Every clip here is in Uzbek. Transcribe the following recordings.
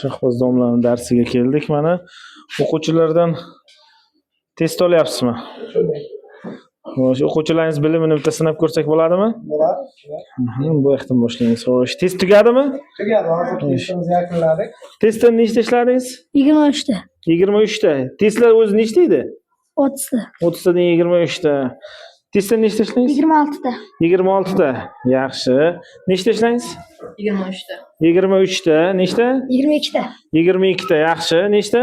Shahboz domlaning darsiga keldik. Mana o'quvchilardan test olyapsizmi? Xo'sh, o'quvchilaringiz bilimini bitta sinab ko'rsak bo'ladimi? Bo'ladi. Bu yoqdan boshlaymiz. Xo'sh, test tugadimi? Tugadi, hozir testimizni yakunladik. Testda nechta ishladingiz? 23 ta. 23 ta. Testlar o'zi nechta edi? 30 ta. 30 tadan 23 ta. Testda nechta ishladingiz? 26 ta. 26 ta. Yaxshi. Nechta ishladingiz? 23 ta. 23 ta. Nechta? 22 ta. 22 ta. Yaxshi. Nechta?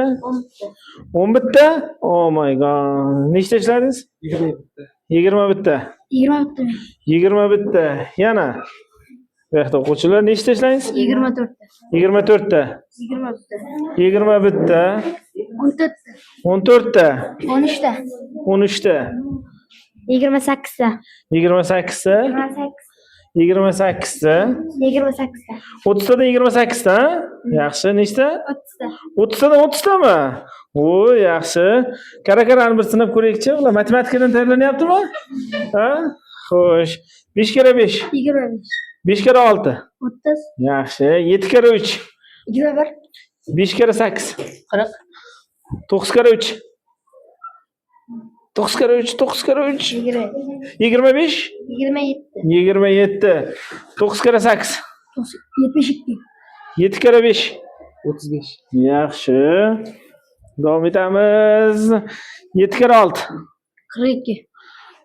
11 ta. Oh my god. Nechta ishladingiz? 21 ta. 21 ta. 21 ta. Yana. Bu yoqda o'quvchilar nechta ishladingiz? 24 ta. 24 ta. 21 ta. 21 ta. 14 ta. 14 ta. 13 ta. 13 ta. 28 ta. 28 ta. 28 ta. 28 ta. 30 tadan 28 ta. Yaxshi. Nechta? 30 ta. 30 tadan 30 tami? O, yaxshi. Qara-qarani bir sinab ko'raylikchi. Ular matematikadan tayyorlanyaptimi? Ha? Xo'sh. 5 kara 5. 25. 5 kara 6. 30. Yaxshi. 7 kara 3. 21. 5 kara 8. 40. 9 kara 3. 9 kara 3. 9 kara 3. 25. 27. 27. 9 kara 8. 72. 7 kara 5. 35. Yaxshi. Davom etamiz. 7 kara 6. 42.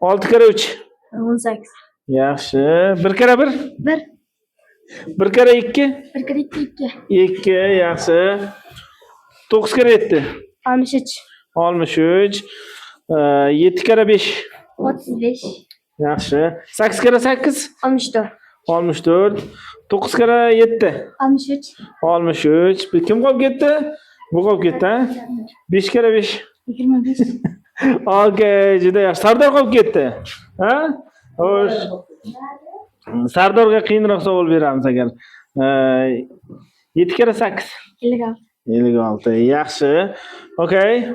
6 kara 3. 18. Yaxshi. 1 kara 1. 1. 1 kara 2. 1 kere 2. 2. Yaxshi. 9 kara 7. 63. 63. 7 kara 5. 35. Yaxshi. 8 kara 8. 64. 64. 9 kara 7. 63. 63. Kim qolib ketdi? Bu qolib ketdi, ha? 5 kara 5. 25. Okay, juda yaxshi. Sardor qolib ketdi. Ha? Xo'sh. Sardorga qiyinroq savol beramiz agar. 7 kara 8. 56. 56. Yaxshi. Okay.